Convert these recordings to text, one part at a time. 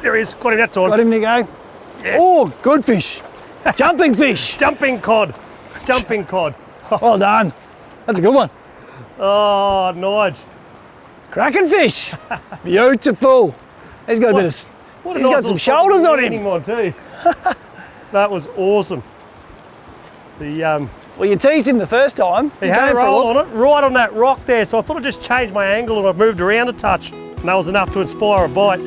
There he is. Got him that time. Got him, Nico. Yes. Oh, good fish. Jumping fish. Jumping cod. Jumping cod. Well done. That's a good one. Oh, Nige. Cracking fish. Beautiful. He's got a bit of. He's got some shoulders on him. One too. That was awesome. The Well, you teased him the first time. he had a roll on it, right on that rock there. So I thought I'd just change my angle and I've moved around a touch. And that was enough to inspire a bite.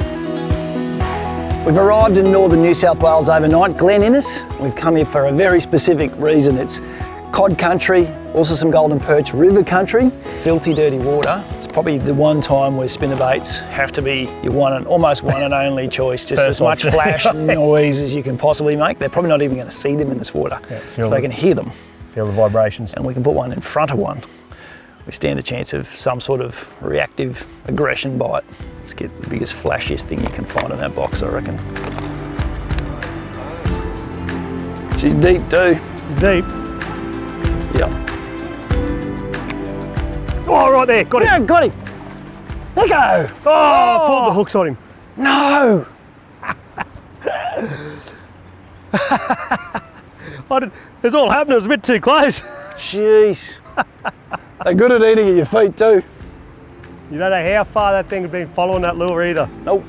We've arrived in northern New South Wales overnight, Glen Innes. We've come here for a very specific reason. It's cod country, also some golden perch river country, filthy dirty water. It's probably the one time where spinnerbaits have to be your almost one and only choice. Just as much flash and noise as you can possibly make. They're probably not even going to see them in this water. Yeah, so they can hear them. Feel the vibrations. And we can put one in front of one. We stand a chance of some sort of reactive aggression bite. Let's get the biggest, flashiest thing you can find in that box, I reckon. She's deep too. She's deep. Yep. Oh, right there, got him. Yeah, got him. Nico! Oh, pulled the hooks on him. No! It's all happening, it was a bit too close. Jeez. They're good at eating at your feet too. You don't know how far that thing had been following that lure either. Nope.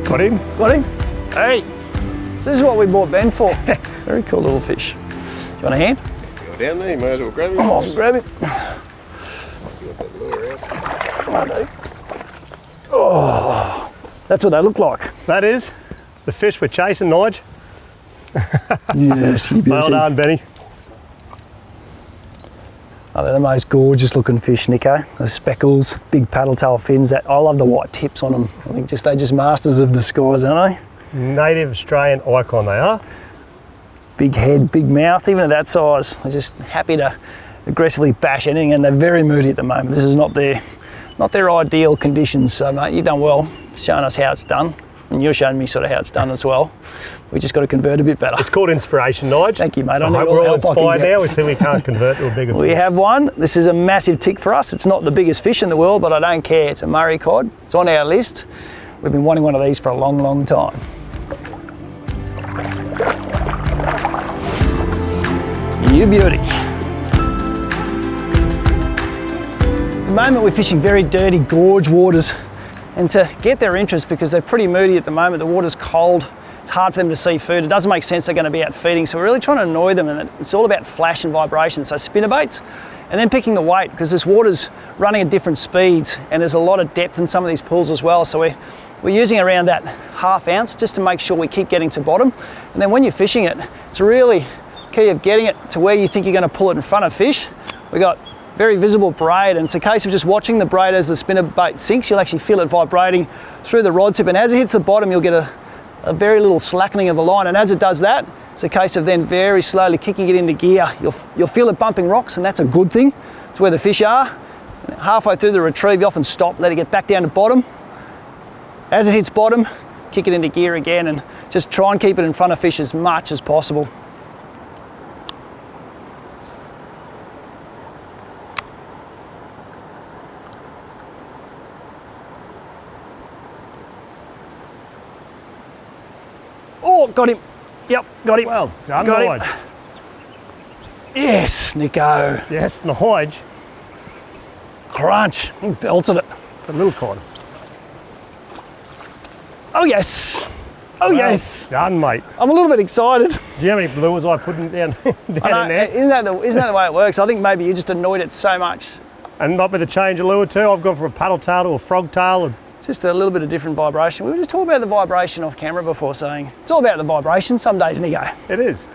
Got him. Got him? Hey, so this is what we bought Ben for. Very cool little fish. Do you want a hand? Go down there, you may as well grab it. I'll grab it. Oh, that's what they look like. That is the fish we're chasing, Nige. Yes, you beauty. Well done, Benny. Oh, they're the most gorgeous looking fish, Nico. The speckles, big paddle tail fins. I love the white tips on them. I think they're just masters of disguise, aren't they? Native Australian icon they are. Big head, big mouth, even at that size. They're just happy to aggressively bash anything, and they're very moody at the moment. This is not their ideal conditions. So, mate, you've done well showing us how it's done, and you're showing me sort of how it's done as well. We just got to convert a bit better. It's called inspiration, Nige. Thank you, mate. I hope we're all inspired now. We see we can't convert to a bigger fish. We have one. This is a massive tick for us. It's not the biggest fish in the world, but I don't care. It's a Murray Cod. It's on our list. We've been wanting one of these for a long, long time. You beauty. At the moment we're fishing very dirty gorge waters, and to get their interest, because they're pretty moody at the moment, the water's cold, it's hard for them to see food, it doesn't make sense they're going to be out feeding, so we're really trying to annoy them, and it's all about flash and vibration, so spinnerbaits, and then picking the weight, because this water's running at different speeds and there's a lot of depth in some of these pools as well, so we're using around that ½ ounce just to make sure we keep getting to bottom, and then when you're fishing it, it's really key of getting it to where you think you're going to pull it in front of fish. We got very visible braid, and it's a case of just watching the braid as the spinnerbait sinks. You'll actually feel it vibrating through the rod tip, and as it hits the bottom you'll get a very little slackening of the line, and as it does that, it's a case of then very slowly kicking it into gear. You'll feel it bumping rocks, and that's a good thing. It's where the fish are. And halfway through the retrieve you often stop, let it get back down to bottom. As it hits bottom, kick it into gear again, and just try and keep it in front of fish as much as possible. Oh, got him. Yep, got him. Well done, got Nige. him. Yes, Nico. Yes, Nige. Crunch. He belted it. It's a little cod. Oh, yes. Oh, Well yes. done, mate. I'm a little bit excited. Do you know how many lures I put down, down in there? Isn't that the way it works? I think maybe you just annoyed it so much. And not with a change of lure too. I've gone from a paddle tail to a frog tail. And Just a little bit of different vibration. We were just talking about the vibration off camera before, saying it's all about the vibration some days, Nico. it is.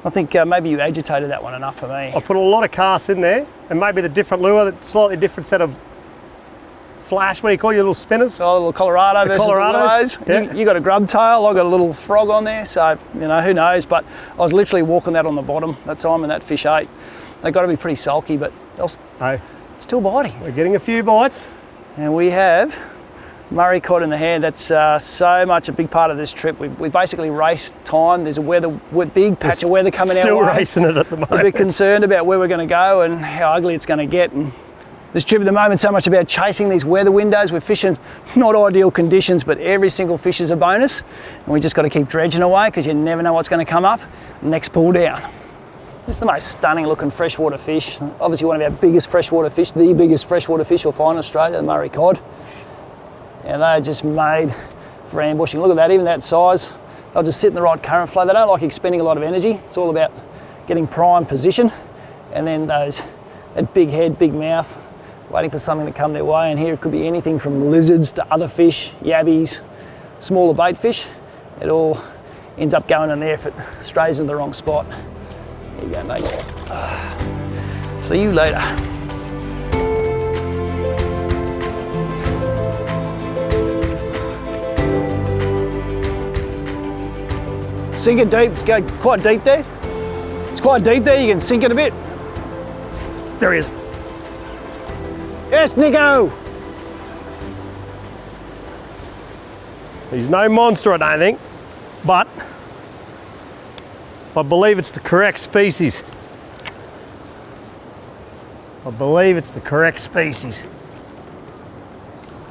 I think maybe you agitated that one enough for me. I put a lot of casts in there, and maybe the different lure, the slightly different set of flash, what do you call your little spinners? Oh, a little Colorado versus Colorados, the Willows. yeah. You got a grub tail, I got a little frog on there, so, you know, who knows, but I was literally walking that on the bottom that time and that fish ate. They got to be pretty sulky, but Hey, it's still biting. we're getting a few bites. And we have Murray Cod in the hand. That's so much a big part of this trip. We basically race time. There's a big patch of weather coming our way. Still racing it at the moment. A bit concerned about where we're going to go and how ugly it's going to get. And this trip at the moment, so much about chasing these weather windows. We're fishing not ideal conditions, but every single fish is a bonus. And we just got to keep dredging away because you never know what's going to come up. Next pull down. This is the most stunning looking freshwater fish. Obviously one of our biggest freshwater fish, the biggest freshwater fish you'll find in Australia, the Murray Cod. And they're just made for ambushing. Look at that, even that size. They'll just sit in the right current flow. They don't like expending a lot of energy. It's all about getting prime position. And then that big head, big mouth, waiting for something to come their way. And here it could be anything from lizards to other fish, yabbies, smaller bait fish. It all ends up going in there if it strays in the wrong spot. There you go, mate. See you later. Sink it deep, go quite deep there. It's quite deep there, you can sink it a bit. There he is. Yes, Nico! He's no monster, I don't think, but I believe it's the correct species. I believe it's the correct species.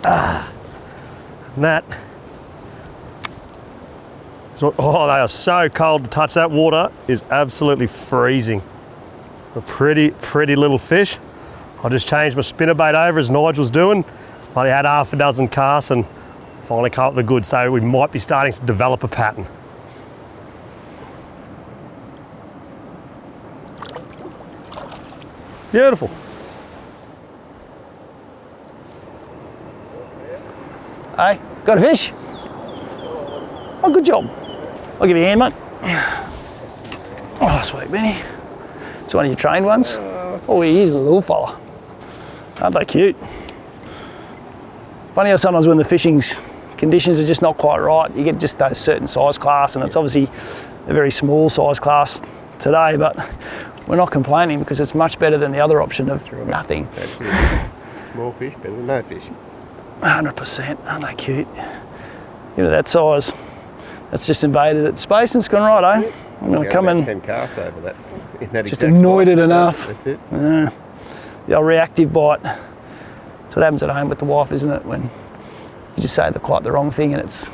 And that. Oh, they are so cold to touch. That water is absolutely freezing. A pretty little fish. I just changed my spinnerbait over as Nigel was doing. I only had half a dozen casts and finally caught the good, so we might be starting to develop a pattern. Beautiful. Hey, got a fish? Oh, good job. I'll give you a hand, mate. Oh, sweet, Benny. It's one of your trained ones. Oh, he's a little fella. Aren't they cute? Funny how sometimes when the fishing's conditions are just not quite right, you get just those certain size class, and it's obviously a very small size class today, but we're not complaining because it's much better than the other option of nothing. That's it. More fish, better than no fish. 100%, aren't they cute? You know, that size, that's just invaded its space and it's gone right, eh? I'm going to come in. 10 casts over that. In that just annoyed it enough. That's it. The old reactive bite. That's what happens at home with the wife, isn't it? When you just say quite the wrong thing and it's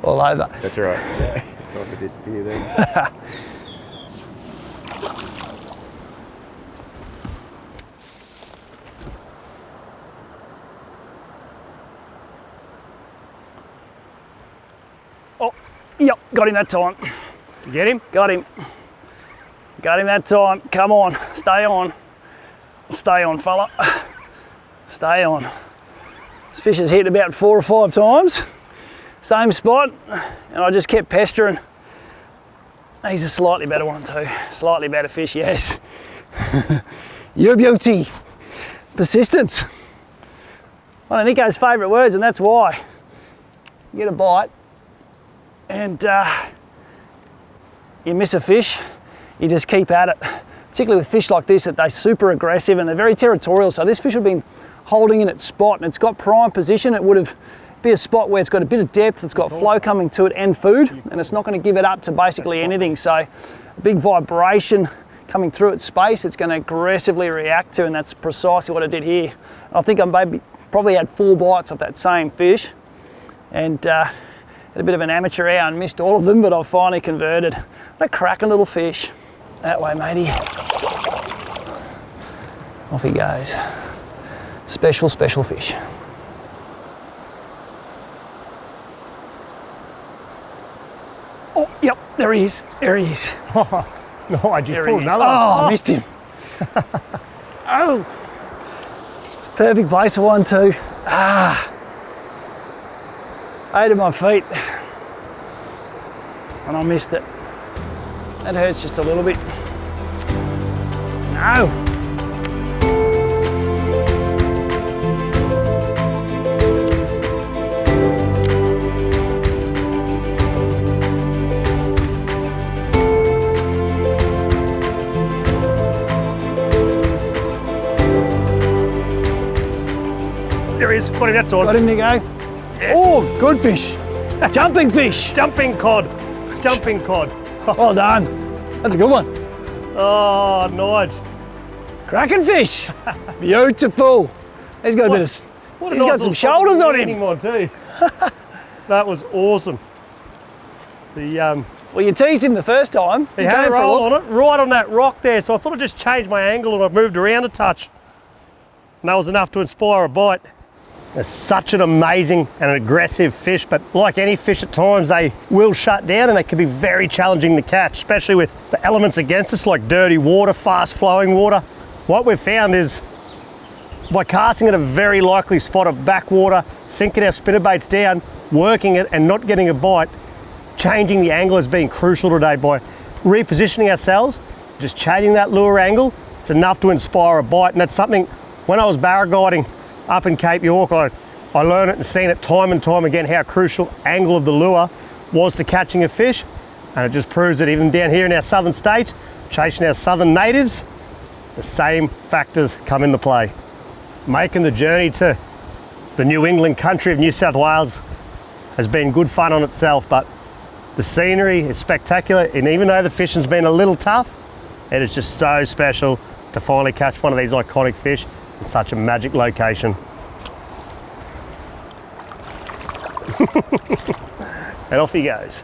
all over. That's right. Yeah. Time to disappear then. Oh, yep, got him that time. You get him? Got him. Got him that time. Come on, stay on. Stay on, fella. Stay on. This fish has hit about 4 or 5 times. Same spot, and I just kept pestering. He's a slightly better one too. Slightly better fish, yes. Your beauty. Persistence. One of Nico's favourite words, and that's why. You get a bite, and you miss a fish, you just keep at it. Particularly with fish like this, that they're super aggressive and they're very territorial. So this fish would have been holding in its spot and it's got prime position. It would have be a spot where it's got a bit of depth, it's got flow coming to it and food, and it's not going to give it up to basically anything. So a big vibration coming through its space, it's going to aggressively react to, and that's precisely what it did here. I think I probably had 4 bites of that same fish, and had a bit of an amateur hour and missed all of them, but I've finally converted. What a cracking little fish. That way, matey. Off he goes. Special, special fish. Oh, yep, there he is. There he is. No, I just There pulled he is. another Oh, one. I missed him. Oh, it's a perfect place for one too. Ah, 8 of my feet, and I missed it. That hurts just a little bit. No. There he is. Got him that time. Got him, Nico. Oh, good fish. Jumping fish. Jumping cod. Jumping cod. Well done. That's a good one. Oh, Nige. Cracking fish. Beautiful. He's got a bit of. What a He's nice got some little shoulders on landing him. one too. That was awesome. The Well, you teased him the first time. he had a roll on it, right on that rock there. So I thought I'd just change my angle and I've moved around a touch. And that was enough to inspire a bite. It's such an amazing and an aggressive fish, but like any fish at times, they will shut down and they can be very challenging to catch, especially with the elements against us like dirty water, fast flowing water. What we've found is by casting at a very likely spot of backwater, sinking our spinnerbaits down, working it and not getting a bite, changing the angle has been crucial today. By repositioning ourselves, just changing that lure angle, it's enough to inspire a bite. And that's something, when I was barra guiding up in Cape York, I learned it and seen it time and time again how crucial angle of the lure was to catching a fish. And it just proves that even down here in our southern states, chasing our southern natives, the same factors come into play. Making the journey to the New England country of New South Wales has been good fun on itself, but the scenery is spectacular, and even though the fishing's been a little tough, it is just so special to finally catch one of these iconic fish in such a magic location. And off he goes.